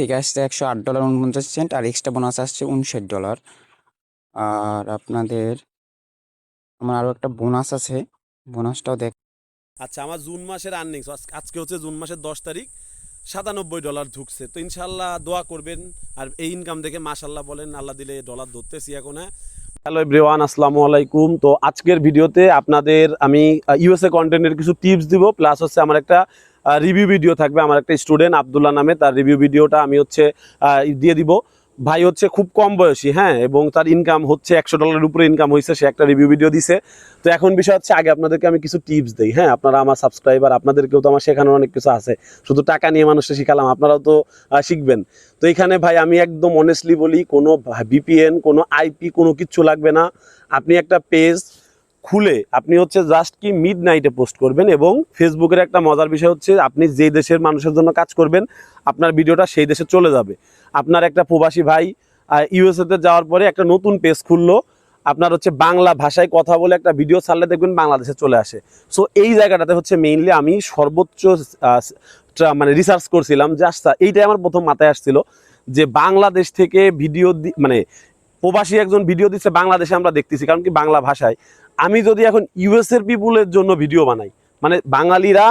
থেকে আসছে $108.49 আর extra bonus আসছে $59। আর আপনাদের আমার আরও একটা বোনাস আছে, বোনাসটাও দেখ। আচ্ছা, আমার জুন মাসের আর্নিংস আজকে হচ্ছে জুন মাসের 10 তারিখ, $97 ঢুকছে। তো ইনশাল্লাহ দোয়া করবেন আর এই ইনকাম দেখে মাশাল্লাহ বলেন, আল্লাহ দিলে ডলার ধরতেছি এখন। হ্যাঁ, হ্যালো এভরিওয়ান, আসসালামু আলাইকুম। তো আজকের ভিডিওতে আপনাদের আমি ইউএসএ কন্টেন্টের কিছু টিপস দিব, প্লাস হচ্ছে আমার একটা রিভিউ ভিডিও থাকবে। আমার একটা স্টুডেন্ট আব্দুল্লাহ নামে, তার রিভিউ ভিডিওটা আমি হচ্ছে দিয়ে দিব। ভাই হচ্ছে খুব কম বয়সী, হ্যাঁ, এবং তার ইনকাম হচ্ছে $100 উপরে ইনকাম হয়েছে, সে একটা রিভিউ ভিডিও দিছে। তো এখন বিষয় হচ্ছে, আগে আপনাদেরকে আমি কিছু টিপস দিই। হ্যাঁ, আপনারা আমার সাবস্ক্রাইবার, আপনাদেরকেও তো আমার শেখানোর অনেক কিছু আছে, শুধু টাকা নিয়ে মানুষকে শিখালাম, আপনারাও তো শিখবেন। তো এখানে ভাই আমি একদম অনেস্টলি বলি, কোনো ভিপিএন, কোনো আইপি, কোনো কিচ্ছু লাগবে না। আপনি একটা পেজ খুলে আপনি হচ্ছে জাস্ট কি মিড নাইটে পোস্ট করবেন, এবং ফেসবুকের একটা মজার বিষয় হচ্ছে, আপনি যে দেশের মানুষের জন্য কাজ করবেন আপনার ভিডিওটা সেই দেশে চলে যাবে। আপনার একটা প্রবাসী ভাই ইউএসএতে যাওয়ার পরে একটা নতুন পেজ খুললো, আপনার হচ্ছে বাংলা ভাষায় কথা বলে একটা ভিডিও ছাড়লে দেখবেন বাংলাদেশে চলে আসে। সো এই জায়গাটাতে হচ্ছে মেইনলি আমি সর্বোচ্চ মানে রিসার্চ করছিলাম, জাস্ট এইটাই আমার প্রথম মাথায় আসছিল যে বাংলাদেশ থেকে ভিডিও মানে প্রবাসী একজন ভিডিও দিচ্ছে বাংলাদেশে আমরা দেখতেছি, কারণ কি বাংলা ভাষায়। আমি যদি এখন ইউএসএর পিপুলের জন্য ভিডিও বানাই, মানে বাঙালিরা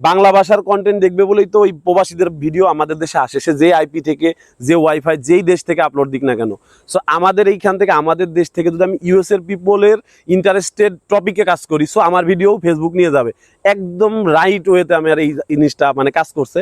বাংলা ভাষার কন্টেন্ট দেখবে বলেই তো ওই প্রবাসীদের ভিডিও আমাদের দেশে আসে, সে যে আইপি থেকে, যে ওয়াইফাই, যেই দেশ থেকে আপলোড দিক না কেন। সো আমাদের এইখান থেকে, আমাদের দেশ থেকে যদি আমি ইউএসএর পিপলের ইন্টারেস্টেড টপিকে কাজ করি, সো আমার ভিডিও ফেসবুক নিয়ে যাবে। একদম রাইট ওয়েতে আমি আর এই জিনিসটা মানে কাজ করছে।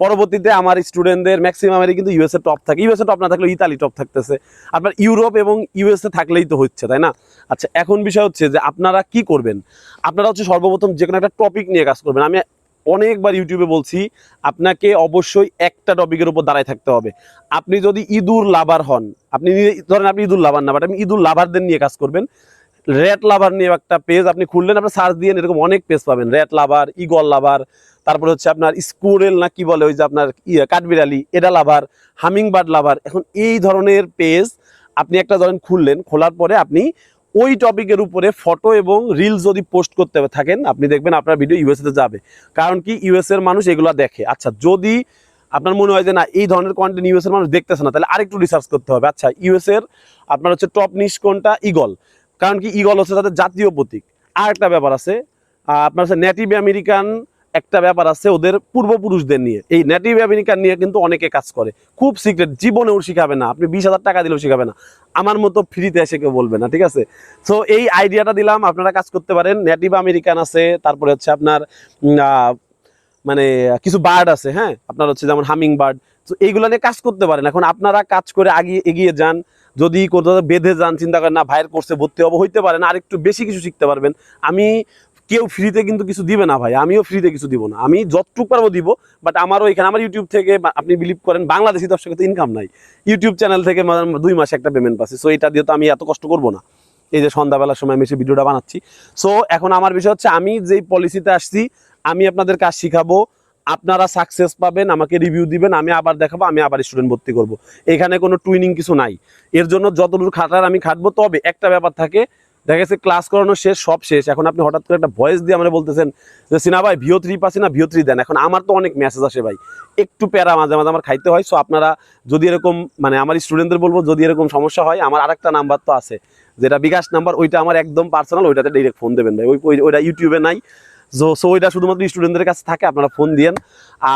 পরবর্তীতে আমার স্টুডেন্টদের ম্যাক্সিমামেরই কিন্তু ইউএসএ টপ থাকে, ইউএসএ টপ না থাকলেও ইতালি টপ থাকতেছে, আপনার ইউরোপ এবং ইউএসএ থাকলেই তো হচ্ছে, তাই না? আচ্ছা, এখন বিষয় হচ্ছে যে আপনারা কি করবেন। আপনারা হচ্ছে সর্বপ্রথম যে কোনো একটা টপিক নিয়ে কাজ করবেন। আমি অনেকবার ইউটিউবে বলছি, আপনাকে অবশ্যই একটা টপিকের উপর দাঁড়ায় থাকতে হবে। আপনি যদি ইঁদুর লাভার হন, আপনি ধরেন আপনি ইঁদুর লাভার না, বাট আপনি ইঁদুর লাভারদের নিয়ে কাজ করবেন। রেট লাভার নিয়ে একটা পেজ আপনি খুললেন, আপনার সার্চ দিয়ে এরকম অনেক পেজ পাবেন, রেট লাভার, ইগল লাভার, তারপরে হচ্ছে আপনার স্কুরেল না কি বলে ওই যে আপনার কাঠবিড়ালি, এটা লাভার, হামিং বার্ড লাভার। এখন এই ধরনের পেজ আপনি একটা ধরেন খুললেন, খোলার পরে আপনি ওই টপিকের উপরে ফটো এবং রিলস যদি পোস্ট করতে থাকেন, আপনি দেখবেন আপনার ভিডিও ইউএসএতে যাবে। কারণ কি ইউএস এর মানুষ এগুলো দেখে। আচ্ছা, যদি আপনার মনে হয় যে না এই ধরনের কন্টেন্ট ইউএস এর মানুষ দেখতেছে না, তাহলে আরেকটু রিসার্চ করতে হবে। আচ্ছা, ইউএস এর আপনার হচ্ছে টপ নিশ কোনটা? ইগল। কারণ কি ইগল হচ্ছে তাদের জাতীয় প্রতীক। আর একটা ব্যাপার আছে, আপনার হচ্ছে নেটিভ আমেরিকান একটা ব্যাপার আছে ওদের পূর্বপুরুষদের নিয়ে। এই নেটিভ আমেরিকান নিয়ে কিন্তু অনেকে কাজ করে, খুব সিক্রেট, জীবনেও শিখাবে না, আপনি 20,000 টাকা দিলেও শিখাবে না, আমার মতো ফ্রিতে এসে কেউ বলবে না, ঠিক আছে? সো এই আইডিয়াটা দিলাম, আপনারা কাজ করতে পারেন। নেটিভ আমেরিকান আছে, তারপরে হচ্ছে আপনার মানে কিছু বার্ড আছে, হ্যাঁ, আপনার হচ্ছে যেমন হামিং বার্ড। তো এইগুলো নিয়ে কাজ করতে পারেন। এখন আপনারা কাজ করে এগিয়ে যান। যদি কোথাও বেঁধে যান, চিন্তা করেন না ভাইয়ের কোর্সে ভর্তি হবো, হইতে পারেন আর একটু বেশি কিছু শিখতে পারবেন। আমি কেউ ফ্রিতে কিন্তু কিছু দিবে না ভাই, আমিও ফ্রিতে কিছু দিব না, আমি যতটুকু পারবো দিব। বাট আমারও এখানে আমার ইউটিউব থেকে আপনি বিলিভ করেন বাংলাদেশি দর্শকের তো ইনকাম নাই, ইউটিউব চ্যানেল থেকে 2 মাসে একটা পেমেন্ট পাচ্ছি। সো এটা দিয়ে তো আমি এত কষ্ট করবো না। এই যে সন্ধ্যাবেলার সময় আমি এসে ভিডিওটা বানাচ্ছি। সো এখন আমার বিষয় হচ্ছে, আমি যেই পলিসিতে আসছি, আমি আপনাদের কাজ শিখাবো, আপনারা সাকসেস পাবেন, আমাকে রিভিউ দিবেন, আমি আবার দেখাবো, আমি আবার স্টুডেন্ট ভর্তি করব। এখানে কোনো টুইনিং কিছু নাই। এর জন্য যতদূর খাটার আমি খাটবো। তবে একটা ব্যাপার থাকে, দেখা গেছে ক্লাস করানো শেষ, সব শেষ, এখন আপনি হঠাৎ করে একটা ভয়েস দিয়ে আমরা বলতেছেন যে সিনা ভাই ভিও 3 পাচ্ছি না, ভিও 3 দেন। এখন আমার তো অনেক মেসেজ আসে ভাই, একটু প্যারা মাঝে মাঝে আমার খাইতে হয়। সো আপনারা যদি এরকম মানে আমার স্টুডেন্টদের বলবো, যদি এরকম সমস্যা হয়, আমার আরেকটা নাম্বার তো আছে, যেটা বিকাশ নাম্বার, ওইটা আমার একদম পার্সোনাল, ওইটাতে ডাইরেক্ট ফোন দেবেন ভাই, ওইটা ইউটিউবে নাই। সো ওইটা শুধুমাত্র স্টুডেন্টদের কাছে থাকে, আপনারা ফোন দিয়েন।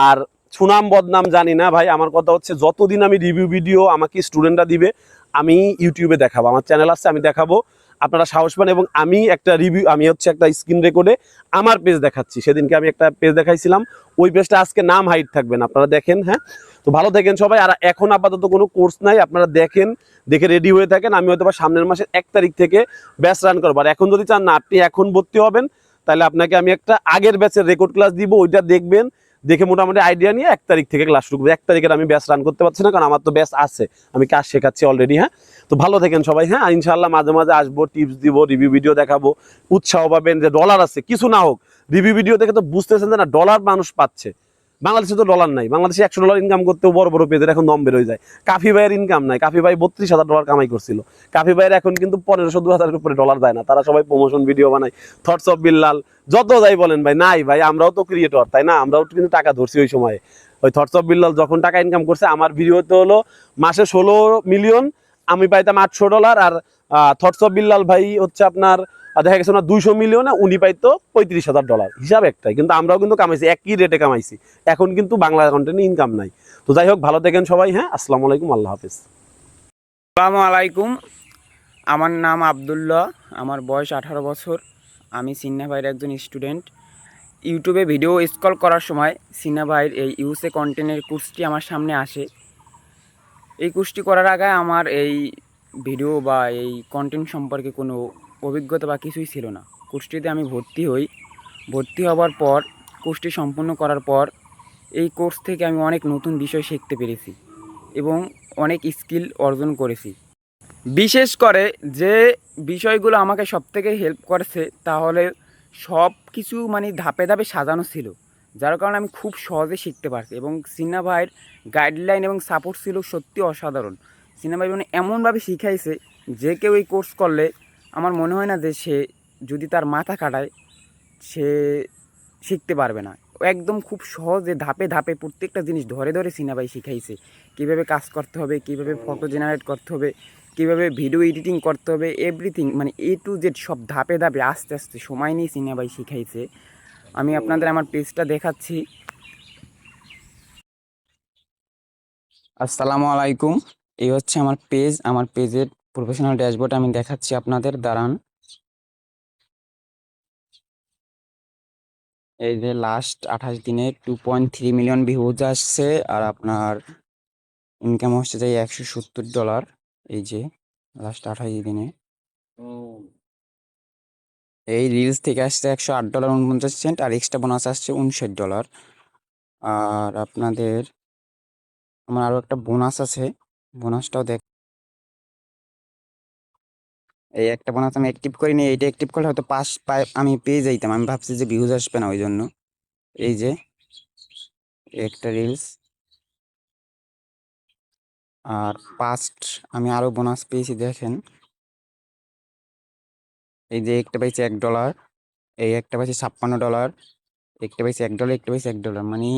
আর সুনাম বদনাম জানি না ভাই, আমার কথা হচ্ছে যতদিন আমি রিভিউ ভিডিও আমাকে স্টুডেন্টরা দিবে, আমি ইউটিউবে দেখাবো, আমার চ্যানেল আছে, আমি দেখাবো, আপনারা সাহস পান। এবং আমি একটা রিভিউ, আমি হচ্ছে একটা স্ক্রিন রেকর্ডে আমার পেজ দেখাচ্ছি। সেদিনকে আমি একটা পেজ দেখাইছিলাম, ওই পেজটা আজকে নাম হাইড থাকবেন, আপনারা দেখেন। হ্যাঁ, তো ভালো থাকেন সবাই। আর এখন আপাতত কোনো কোর্স নাই, আপনারা দেখেন, দেখে রেডি হয়ে থাকেন। আমি হয়তো সামনের মাসের 1 তারিখ থেকে ব্যাচ রান করবো। আর এখন যদি চান না আপনি এখন ভর্তি হবেন, তাহলে আপনাকে আমি একটা আগের ব্যাচের রেকর্ড ক্লাস দিব, ওইটা দেখবেন, দেখে মোটামুটি আইডিয়া নিয়ে 1 তারিখ থেকে ক্লাস শুরু করবো। 1 তারিখের আমি ব্যাচ রান করতে পারছি না, কারণ আমার তো ব্যাচ আছে, আমি কাজ শেখাচ্ছি অলরেডি। হ্যাঁ, তো ভালো থাকেন সবাই। হ্যাঁ, ইনশাল্লাহ মাঝে মাঝে আসবো, টিপস দিব, রিভিউ ভিডিও দেখাবো, উৎসাহ পাবেন যে ডলার আছে, কিছু না হোক রিভিউ ভিডিও দেখে তো বুঝতেছেন যে না ডলার মানুষ পাচ্ছে। বাংলাদেশে তো ডলার নাই, বাংলাদেশে $100 ইনকাম করতেও বড় বড় পেজের এখন দম বের হয়ে যায়। কাফি ভাইয়ের ইনকাম নাই, কাফি ভাই $32,000 কামাই করছিল। কাফি ভাইয়ের এখন কিন্তু 1500-2000 উপরে ডলার যায় না, তারা সবাই প্রমোশন ভিডিও বানায়, থটস অফ বিল্লাল, যত যাই বলেন ভাই, নাই ভাই, আমরাও তো ক্রিয়েটর, তাই না? আমরাও কিন্তু টাকা ধরছি ওই সময়ে, ওই থটস অফ বিল্লাল যখন টাকা ইনকাম করছে আমার ভিডিওতে হলো মাসে 16 মিলিয়ন, আমি পাইতাম $800, আর থটস অফ বিল্লাল ভাই হচ্ছে আপনার দেখা গেছে না 200 মিলিয়নে উনি পাইতো $35,000, হিসাব একটাই, কিন্তু আমরাও কিন্তু কামাইছি, একই রেটে কামাইছি। এখন কিন্তু বাংলা কন্টেন্টে ইনকাম নাই। তো যাই হোক, ভালো থাকেন সবাই। হ্যাঁ, আসসালামু আলাইকুম, আল্লাহ হাফেজ। আসসালামু আলাইকুম, আমার নাম আব্দুল্লাহ, আমার বয়স 18 বছর। আমি সিন্না ভাইয়ের একজন স্টুডেন্ট। ইউটিউবে ভিডিও স্ক্রল করার সময় সিন্না ভাইয়ের এই ইউসে কন্টেন্টের কোর্সটি আমার সামনে আসে। এই কোর্সটি করার আগে আমার এই ভিডিও বা এই কন্টেন্ট সম্পর্কে কোনো অভিজ্ঞতা বা কিছুই ছিল না। কোর্সটিতে আমি ভর্তি হই। ভর্তি হওয়ার পর কোর্সটি সম্পূর্ণ করার পর এই কোর্স থেকে আমি অনেক নতুন বিষয় শিখতে পেরেছি এবং অনেক স্কিল অর্জন করেছি। বিশেষ করে যে বিষয়গুলো আমাকে সবথেকে হেল্প করেছে তাহলে সব কিছু মানে ধাপে ধাপে সাজানো ছিল, যার কারণে আমি খুব সহজে শিখতে পারছি এবং সিন্না ভাইয়ের গাইডলাইন এবং সাপোর্ট ছিল সত্যি অসাধারণ। সিন্না ভাই মানে এমনভাবে শিখাইছে যে কেউ এই কোর্স করলে আমার মনে হয় না যে সে যদি তার মাথা কাটায় সে শিখতে পারবে না। একদম খুব সহজে ধাপে ধাপে প্রত্যেকটা জিনিস ধরে ধরে সিন্না ভাই শিখাইছে, কীভাবে কাজ করতে হবে, কীভাবে ফটো জেনারেট করতে হবে, কীভাবে ভিডিও এডিটিং করতে হবে, এভরিথিং মানে এ টু জেড সব ধাপে ধাপে আস্তে আস্তে সময় নিয়ে সিন্না ভাই শিখাইছে। আমি আপনাদের আমার পেজটা দেখাচ্ছি। আসসালামু আলাইকুম, এই হচ্ছে আমার পেজ। আমার পেজের প্রফেশনাল ড্যাশবোর্ড আমি দেখাচ্ছি আপনাদের, দাঁড়ান। এই যে লাস্ট 28 দিনে 2.3 মিলিয়ন ভিউজ আসছে, আর আপনার ইনকাম হচ্ছে যে $170। এই যে লাস্ট 28 দিনে এই রিলস থেকে আসছে $108.49, আর এক্সট্রা বোনাস আসছে $59। আর আপনাদের আমার আরও একটা বোনাস আছে, বোনাসটাও দেখ। এই একটা বোনাস আমি অ্যাক্টিভ করিনি, এইটা অ্যাক্টিভ করলে হয়তো আমি পেয়ে যাইতাম। আমি ভাবছি যে ভিউজ আসবে না ওই জন্য। এই যে একটা রিলস, আর পাস্ট আমি আরও বোনাস পেয়েছি দেখেন। এই যে একটা পাইছি $1, এই একটা পাইছি $56, একটা পাইছি $1, একটা পাইছি $1। মানে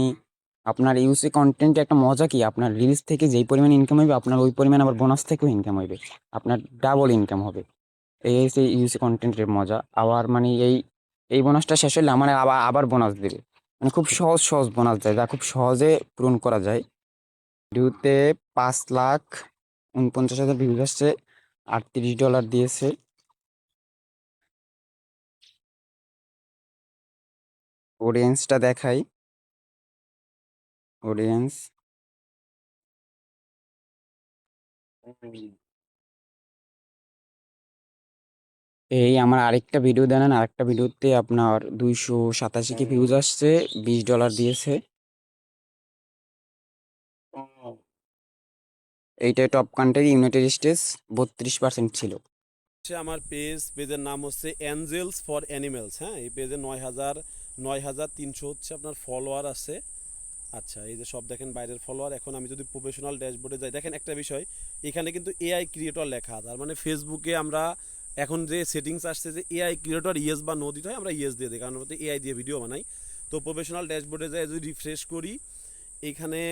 আপনার ইউসি কন্টেন্টে একটা মজা কি, আপনার রিলস থেকে যেই পরিমাণ ইনকাম হইবে আপনার ওই পরিমাণ আবার বোনাস থেকেও ইনকাম হইবে, আপনার ডাবল ইনকাম হবে। এই হচ্ছে ইউসি কন্টেন্টের মজা। আবার মানে এই বোনাসটা শেষ হলে আমার আবার আবার বোনাস দেবে। মানে খুব সহজ সহজ বোনাস দেয়, যা খুব সহজে পূরণ করা যায়। ভিডিওতে 5,49,000 ভিউজ আসছে, $38 দিয়েছে। অডিয়েন্সটা দেখাই, অডিয়েন্স এই আমার আরেকটা ভিডিও দেন, আরেকটা ভিডিওতে আপনার 287 কি ভিউজ আসছে, $20 দিয়েছে। এইটা টপ কান্ট্রি ইউনাইটেড স্টেটস 32% ছিল। আমার পেজের নাম হচ্ছে অ্যাঞ্জেলস ফর অ্যানিমেলস। হ্যাঁ, এই পেজে 9,300 হচ্ছে আপনার ফলোয়ার আছে। আচ্ছা, এই যে সব দেখেন বাইরের ফলোয়ার। এখন আমি যদি প্রফেশনাল ড্যাশবোর্ডে যাই, দেখেন একটা বিষয়, এখানে কিন্তু এআই ক্রিয়েটর লেখা। তার মানে ফেসবুকে আমরা এখন যে সেটিংস আসছে যে এআই ক্রিয়েটর ইয়েস বা নো দিতে হয়, আমরা ইয়েস দিয়ে দিই, কারণ আমরা তো এআই দিয়ে ভিডিও বানাই। তো প্রফেশনাল ড্যাশবোর্ডে যাই, যদি রিফ্রেশ করি, এখানে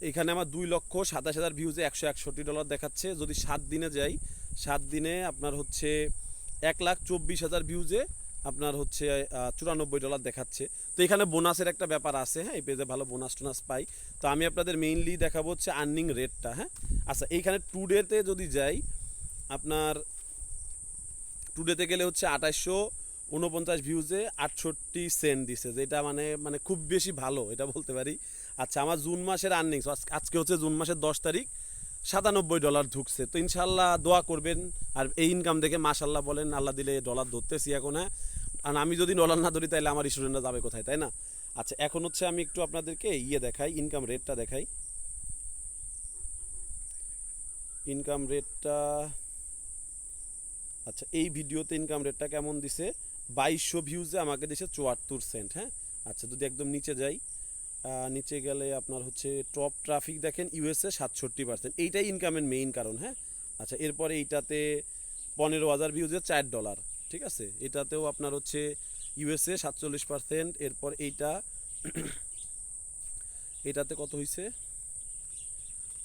এখানে আমার 2,27,000 ভিউজে $161 দেখাচ্ছে। যদি 7 দিনে যাই, 7 দিনে আপনার হচ্ছে 1,24,000 ভিউজে আপনার হচ্ছে $94 দেখাচ্ছে। তো এখানে বোনাসের একটা ব্যাপার আছে। হ্যাঁ, এই পেজে ভালো বোনাস টোনাস পাই। তো আমি আপনাদের মেইনলি দেখাবো হচ্ছে আর্নিং রেটটা। হ্যাঁ, আচ্ছা, এইখানে টুডেতে যদি যাই, আপনার টুডেতে গেলে হচ্ছে 2849 ভিউজে 68 সেন্ট দিছে, যেটা মানে মানে খুব বেশি ভালো এটা বলতে পারি। আচ্ছা, আমার জুন মাসের আর্নিংস, আজকে হচ্ছে জুন মাসের 10 তারিখ, $97 ঢুকছে। তো ইনশাল্লাহ দোয়া করবেন, আর এই ইনকাম দেখে মাশাল্লাহ বলেন, আল্লাহ দিলে ডলার ধরতেছি এখন। হ্যাঁ, আর আমি যদি ডলার না ধরি তাহলে আমার স্টুডেন্টরা যাবে কোথায়, তাই না? আচ্ছা, এখন হচ্ছে আমি একটু আপনাদেরকে দেখাই, ইনকাম রেটটা দেখাই। ইনকাম রেটটা, আচ্ছা, এই ভিডিওতে ইনকাম রেটটা কেমন দিছে, 2200 ভিউজে আমাকে দিছে 74 সেন্ট। হ্যাঁ, আচ্ছা, যদি একদম নিচে যাই, নিচে গেলে আপনার হচ্ছে টপ ট্রাফিক দেখেন ইউএসএ 67%, এইটাই ইনকামের মেইন কারণ। হ্যাঁ, আচ্ছা, এরপরে এইটাতে 15,000 ভিউজে $4, ঠিক আছে, এটাতেও আপনার হচ্ছে ইউএসএ 47%। এরপর এইটা এটাতে কত হয়েছে,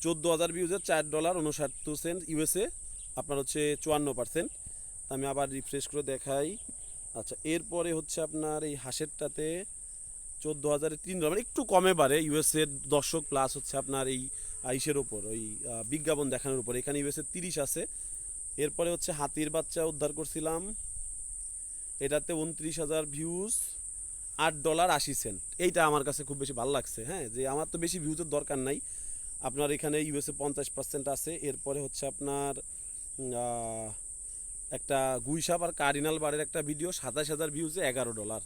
14,000 ভিউজে $4.69 ইউএসএ, আপনার হচ্ছে 54%। আমি আবার রিফ্রেশ করে দেখাই। আচ্ছা, এরপরে হচ্ছে আপনার এই হাঁসেরটাতে 14,003 মানে একটু কমে বাড়ে ইউএসএর দর্শক, প্লাস হচ্ছে আপনার এই ইসের ওপর ওই বিজ্ঞাপন দেখানোর উপর, এখানে ইউএসএ 30 আছে। এরপরে হচ্ছে হাতির বাচ্চা উদ্ধার করছিলাম, এটাতে 29,000 ভিউজ, $8.80। এইটা আমার কাছে খুব বেশি ভালো লাগছে। হ্যাঁ, যে আমার তো বেশি ভিউজের দরকার নাই, আপনার এখানে ইউএসএ 50% আছে। এরপরে হচ্ছে আপনার একটা গুইসাপ আর কার্ডিনাল বারের একটা ভিডিও, 27,000 ভিউজে $11।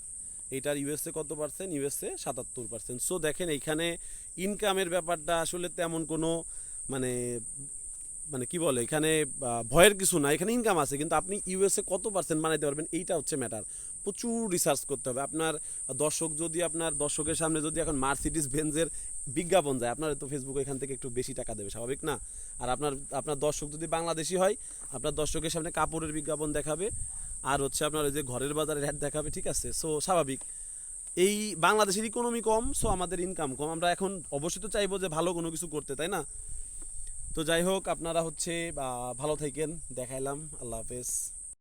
এইটার ইউএসএ কত পার্সেন্ট, ইউএসএ 77%। সো দেখেন এইখানে ইনকামের ব্যাপারটা আসলে তেমন কোনো মানে মানে কি বলে, এখানে ভয়ের কিছু না, এখানে ইনকাম আছে, কিন্তু আপনি ইউএসএ কত পার্সেন্ট বানাইতে পারবেন এইটা হচ্ছে ম্যাটার। প্রচুর রিসার্চ করতে হবে। আপনার দর্শক যদি আপনার দর্শকের সামনে যদি এখন মার্সিডিজ বেঞ্জের বিজ্ঞাপন যায়, আপনার তো ফেসবুক এখান থেকে একটু বেশি টাকা দেবে, স্বাভাবিক না? আর আপনার দর্শক যদি বাংলাদেশি হয়, আপনার দর্শকের সামনে কাপড়ের বিজ্ঞাপন দেখাবে, আর হচ্ছে আপনার ওই যে ঘরের বাজারের অ্যাড দেখাবে, ঠিক আছে? সো স্বাভাবিক, এই বাংলাদেশের ইকোনমি কম, সো আমাদের ইনকাম কম। আমরা এখন অবশ্যই তো চাইবো যে ভালো কোনো কিছু করতে, তাই না? তো যাই হোক, আপনারা হচ্ছে ভালো থাকেন, দেখাইলাম। আল্লাহ হাফেজ।